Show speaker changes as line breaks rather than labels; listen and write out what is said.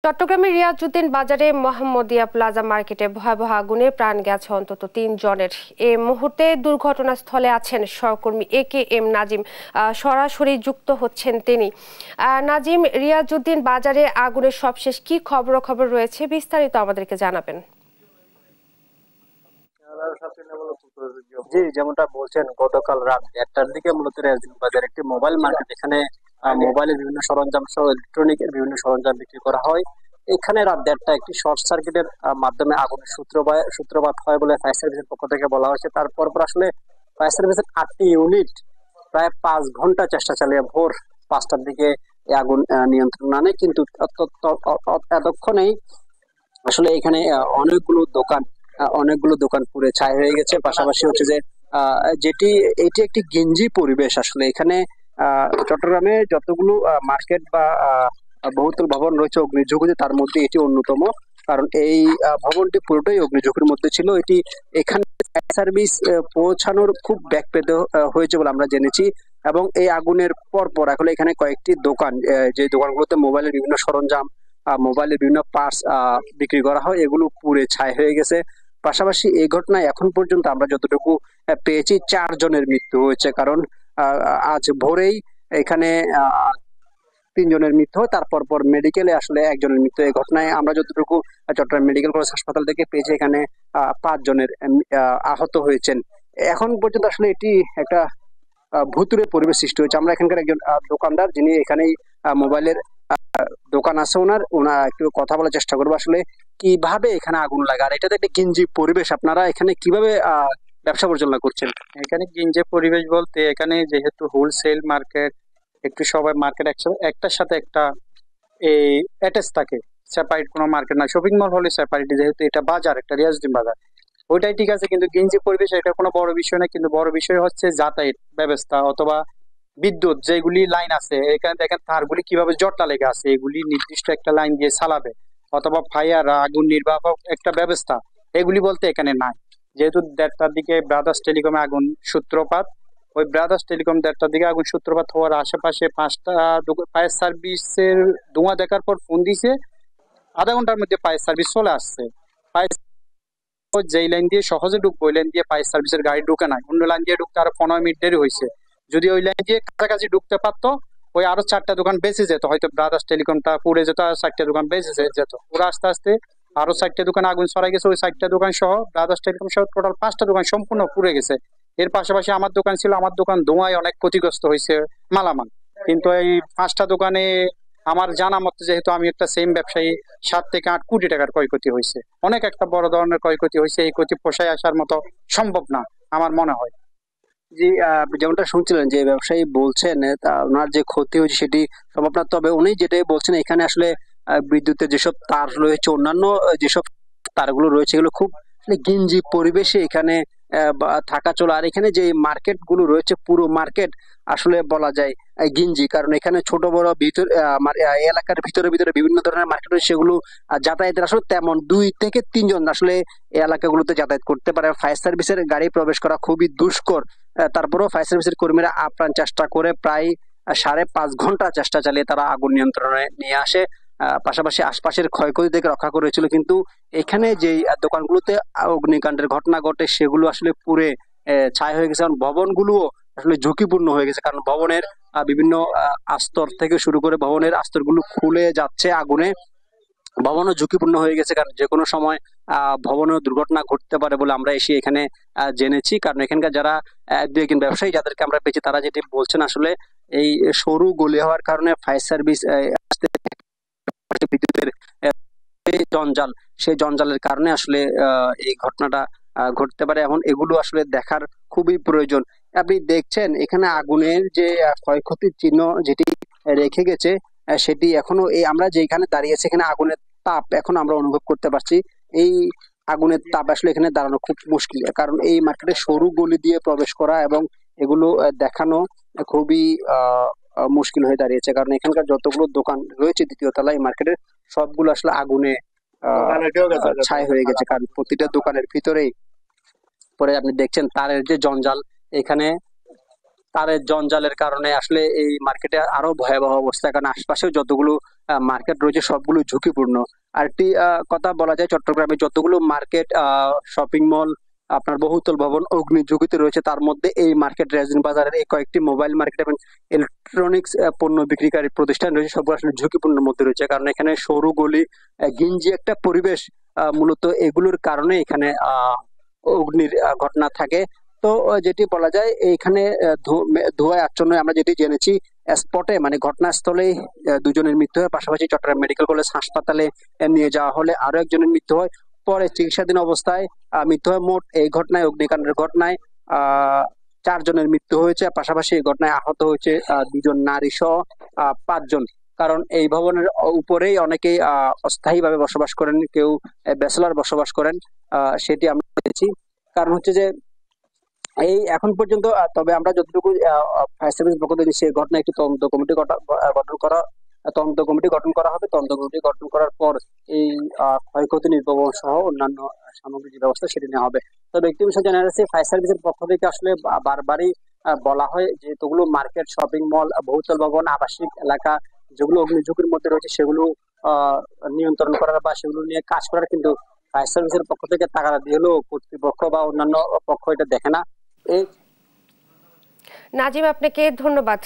চট্টগ্রামের রিয়াজউদ্দিন বাজারে মোহাম্মদিয়া প্লাজা মার্কেটে ভয়াবহ আগুনে প্রাণ গেছে অন্তত ৩ জনের। এ মুহূর্তে দুর্ঘটনাস্থলে আছেন সহকর্মী এ.কে.এম নাজিম। সরাসরি যুক্ত হচ্ছেন তিনি। নাজিম, রিয়াজউদ্দিন বাজারে আগুনের সবশেষ কি খবর রয়েছে, বিস্তারিত আমাদেরকে জানাবেন।
জি, যেমনটা বলছেন, গতকাল রাত 1টার দিকে মূলত রেজিন বাজার একটি মোবাইল মার্কেট, এখানে মোবাইলের বিভিন্ন সরঞ্জাম সহ ইলেকট্রনিকের বিভিন্ন সরঞ্জাম বিক্রি করা হয়। এখানে রাত 1টা একটি শর্ট সার্কিটের মাধ্যমে আগুনের সূত্রপাত হয় বলে ফায়ার সার্ভিসের পক্ষ থেকে বলা হয়েছে। তারপর আসলে ফায়ার সার্ভিসের 8টি ইউনিট প্রায় 5 ঘন্টা চেষ্টা চালিয়ে ভোর 5টার দিকে এই আগুন নিয়ন্ত্রণ আনে, কিন্তু এতক্ষণেই আসলে এখানে অনেকগুলো দোকান পুড়ে ছাই হয়ে গেছে। পাশাপাশি হচ্ছে যে এটি একটি গেঞ্জি পরিবেশ। আসলে এখানে চট্টগ্রামে যতগুলো মার্কেট বা বহুতল ভবন রয়েছে অগ্নিঝুঁকিতে, তার মধ্যে এটি অন্যতম। কারণ এই ভবনটি পুরোটাই অগ্নিঝুঁকির মধ্যে ছিল। এখানে ফায়ার সার্ভিস পৌঁছানোর খুব ব্যাগ পেতে হয়েছে বলে আমরা জেনেছি। এবং এই আগুনের পর আসলে এখানে কয়েকটি দোকান, যে দোকানগুলোতে মোবাইলের বিভিন্ন সরঞ্জাম, মোবাইলের বিভিন্ন পার্টস বিক্রি করা হয়, এগুলো পুড়ে ছাই হয়ে গেছে। পাশাপাশি এই ঘটনায় এখন পর্যন্ত আমরা যতটুকু পেয়েছি 4 জনের মৃত্যু হয়েছে। কারণ আজ ভোরেই এখানে 3 জনের মৃত্যু হয়, তারপর মেডিকেলে আসলে 1 জনের মৃত্যু। এই ঘটনায় আমরা যতটুকু চট্টগ্রাম মেডিকেল কলেজ হাসপাতাল থেকে পেয়েছি, এখানে 5 জনের আহত হয়েছেন। এখন পর্যন্ত আসলে এটি একটা ভুতুড়ে পরিবেশ সৃষ্টি হয়েছে। আমরা এখানকার একজন দোকানদার, যিনি এখানেই মোবাইলের দোকান আছে, ওনার একটু কথা বলার চেষ্টা করবো আসলে কিভাবে এখানে আগুন লাগা। আর এটা তো একটা গেঞ্জি পরিবেশ, আপনারা এখানে কিভাবে ব্যবসা পরিচালনা করছেন?
এখানে গিঞ্জে পরিবেশ বলতে, এখানে যেহেতু হোলসেল মার্কেট, একটু সবাই মার্কেট একটার সাথে একটা এই অ্যাটাচ থাকে, সেপারেট কোনো মার্কেট না। শপিং মল হলে সেপারেট, যেহেতু এটা বাজার, একটা রিয়াজউদ্দিন বাজার, ওইটাই ঠিক আছে। কিন্তু গেঞ্জি পরিবেশ এটা কোনো বড় বিষয় না, কিন্তু বড় বিষয় হচ্ছে যাতায়াত ব্যবস্থা অথবা বিদ্যুৎ যেগুলি লাইন আছে। এখানে দেখেন তারগুলি কিভাবে জটলা লেগে আছে, এগুলি নির্দিষ্ট একটা লাইন দিয়ে চালাবে অথবা ফায়ার আগুন নির্বাপক একটা ব্যবস্থা, এগুলি বলতে এখানে নাই। যেহেতু 1টার দিকে ব্রাদার্স টেলিকমে আগুন সূত্রপাত, ওই ব্রাদার্স টেলিকম 1টার দিকে আগুন সূত্রপাত হওয়ার আশেপাশে 5টা ফায়ার সার্ভিসের ধোঁয়া দেখার পর ফোন দিছে, আধা ঘন্টার মধ্যে ফায়ার সার্ভিস চলে আসছে। ফায়ার যেই লাইন দিয়ে সহজে ঢুকবো ওই লাইন দিয়ে ফায়ার সার্ভিসের গাড়ি ঢুকে নাই, অন্য লাইন দিয়ে ঢুকতে আরো 15 মিনিট দেরি হয়েছে। যদি ওই লাইন দিয়ে কাছাকাছি ঢুকতে পারতো, ওই আরো 4টা দোকান বেঁচে যেত, হয়তো ব্রাদার্স টেলিকমটা পুড়ে যেত, আর 4টা দোকান বেঁচে যেত। ওরা আস্তে আস্তে আরো 4টা দোকান আগুন ছড়াই গেছে, ওই 4টা দোকান সহ ব্রাদার্স টেলিকম সহ টোটাল 5টা দোকান সম্পূর্ণ পুড়ে গেছে। এর পাশাপাশি আমার দোকান ছিল, আমার দোকান ধোঁয়ায় অনেক ক্ষতিগ্রস্ত হয়েছে মালামাল। কিন্তু এই 5টা দোকানে আমার জানা মতে, যেহেতু আমি একটা সেম ব্যবসায়ী, 7 থেকে 8 কোটি টাকার ক্ষয়ক্ষতি হয়েছে। অনেক একটা বড় ধরনের ক্ষয়ক্ষতি হয়েছে, এই ক্ষতি পোষায় আসার মতো সম্ভব না আমার মনে হয়।
জি, যেমনটা শুনছিলেন যে ব্যবসায়ী বলছেন, ওনার যে ক্ষতি হয়েছে সেটি সম্ভব না। তবে উনি যেটাই বলছেন, এখানে আসলে বিদ্যুতের যেসব তার রয়েছে, অন্যান্য যেসব তারগুলো রয়েছে, এগুলো খুব আসলে গিঞ্জি পরিবেশে এখানে থাকা চলা। আর এখানে যে মার্কেট গুলো রয়েছে, পুরো মার্কেট আসলে বলা যায় গিঞ্জি। কারণ এখানে ছোট বড় ভিতর এলাকার ভিতরে বিভিন্ন ধরনের মার্কেট রয়েছে, সেগুলো যাতায়াতের আসলে তেমন 2 থেকে 3 জন আসলে এই এলাকাগুলোতে যাতায়াত করতে পারে। ফায়ার সার্ভিসের গাড়ি প্রবেশ করা খুবই দুষ্কর। তারপরেও ফায়ার সার্ভিসের কর্মীরা আপ্রাণ চেষ্টা করে প্রায় 5.5 ঘন্টা চেষ্টা চালিয়ে তারা আগুন নিয়ন্ত্রণে নিয়ে আসে। পাশাপাশি আশপাশের ক্ষয়ক্ষতি থেকে রক্ষা করেছিল। কিন্তু এখানে যে দোকানগুলোতে অগ্নিকাণ্ডের ঘটনা ঘটে, সেগুলো আসলে পুড়ে ছাই হয়ে গেছে। কারণ ভবনগুলোও আসলে ঝুঁকিপূর্ণ হয়ে গেছে, কারণ ভবনের বিভিন্ন আস্তর থেকে শুরু করে ভবনের আস্তরগুলো খুলে যাচ্ছে আগুনে। ভবনও ঝুঁকিপূর্ণ হয়ে গেছে, কারণ যে কোনো সময় ভবনেও দুর্ঘটনা ঘটতে পারে বলে আমরা এসে এখানে জেনেছি। কারণ এখানকার যারা 1-2 জন ব্যবসায়ী যাদেরকে আমরা পেয়েছি, তারা যেটি বলছেন আসলে এই সরু গলি হওয়ার কারণে ফায়ার সার্ভিস বিদ্যুতের জঞ্জাল, সেই জঞ্জালের কারণে আসলে এই ঘটনাটা ঘটতে পারে। এখন এগুলো আসলে দেখার খুবই প্রয়োজন। আপনি দেখছেন এখানে আগুনের যে ক্ষয়ক্ষতির চিহ্ন যেটি রেখে গেছে, সেটি এখনো এই আমরা যেখানে দাঁড়িয়েছি, এখানে আগুনের তাপ এখন আমরা অনুভব করতে পারছি। এই আগুনের তাপ আসলে এখানে দাঁড়ানো খুব মুশকিল, কারণ এই মার্কেটে সরু গলি দিয়ে প্রবেশ করা এবং এগুলো দেখানো খুবই মুশকিল হয়ে দাঁড়িয়েছে। কারণ এখানকার যতগুলো দোকান রয়েছে 2য় তলায় মার্কেটের, সবগুলো আসলে আগুনে ছাই হয়ে গেছে। কারণ প্রতিটা দোকানের ভিতরেই পরে আপনি দেখছেন তারের যে জঞ্জাল, এখানে তারের জঞ্জালের কারণে আসলে এই মার্কেটে আরো ভয়াবহ অবস্থা, কারণ আশপাশেও যতগুলো মার্কেট রয়েছে সবগুলো ঝুঁকিপূর্ণ। আরেকটি কথা বলা যায়, চট্টগ্রামে যতগুলো মার্কেট, শপিং মল, আপনার বহুতল ভবন অগ্নি ঝুঁকিতে রয়েছে, তার মধ্যে এই মার্কেট রেজিন বাজারের এই কয়েকটি মোবাইল মার্কেট এবং ইলেকট্রনিক্স পণ্য বিক্রিকারী প্রতিষ্ঠান রয়েছে, সবগুলো আসলে ঝুঁকিপূর্ণের মধ্যে রয়েছে। কারণ এখানে সরু গলি, ঘিঞ্জি একটা পরিবেশ, মূলত এগুলোর কারণে এখানে অগ্নির ঘটনা থাকে। তো যেটি বলা যায় এইখানে ধোঁয়ায় আচ্ছন্ন, আমরা যেটি জেনেছি স্পটে মানে ঘটনাস্থলেই দুজনের মৃত্যু হয়, পাশাপাশি চট্টগ্রাম মেডিকেল কলেজ হাসপাতালে নিয়ে যাওয়া হলে আরো একজনের মৃত্যু হয়, পরে চিকিৎসাধীন অবস্থায় মৃত্যু হয়। মোট এই ঘটনায়, অগ্নিকাণ্ডের ঘটনায় 4 জনের মৃত্যু হয়েছে, পাশাপাশি এই ঘটনায় আহত হয়েছে 2 জন নারী সহ 5 জন। কারণ এই ভবনের উপরেই অনেকেই অস্থায়ীভাবে বসবাস করেন, কেউ ব্যাচেলর বসবাস করেন, সেটি আমরা দেখেছি। কারণ হচ্ছে যে এই এখন পর্যন্ত তবে আমরা যতটুকু ফায়ার সার্ভিস পক্ষ থেকে সেই ঘটনা একটি তদন্ত কমিটি গঠন করা হবে। তদন্ত কমিটি গঠন করার পর এই ক্ষয়ক্ষতি নির্বাপন সহ অন্যান্য সামগ্রিক যে ব্যবস্থা সেটি নেওয়া হবে। তবে একটি বিষয় জানা যাচ্ছে, ফায়ার সার্ভিসের পক্ষ থেকে আসলে বারবারই বলা হয় যে যেগুলো মার্কেট, শপিং মল, বহুতল ভবন, আবাসিক এলাকা যেগুলো অগ্নিঝুঁকির মধ্যে রয়েছে সেগুলো নিয়ন্ত্রণ করার বা সেগুলো নিয়ে কাজ করার, কিন্তু ফায়ার সার্ভিসের পক্ষ থেকে টাকা দিয়ে হলেও কর্তৃপক্ষ বা অন্যান্য পক্ষ এটা দেখে না।
নাজিম, আপনাকে ধন্যবাদ।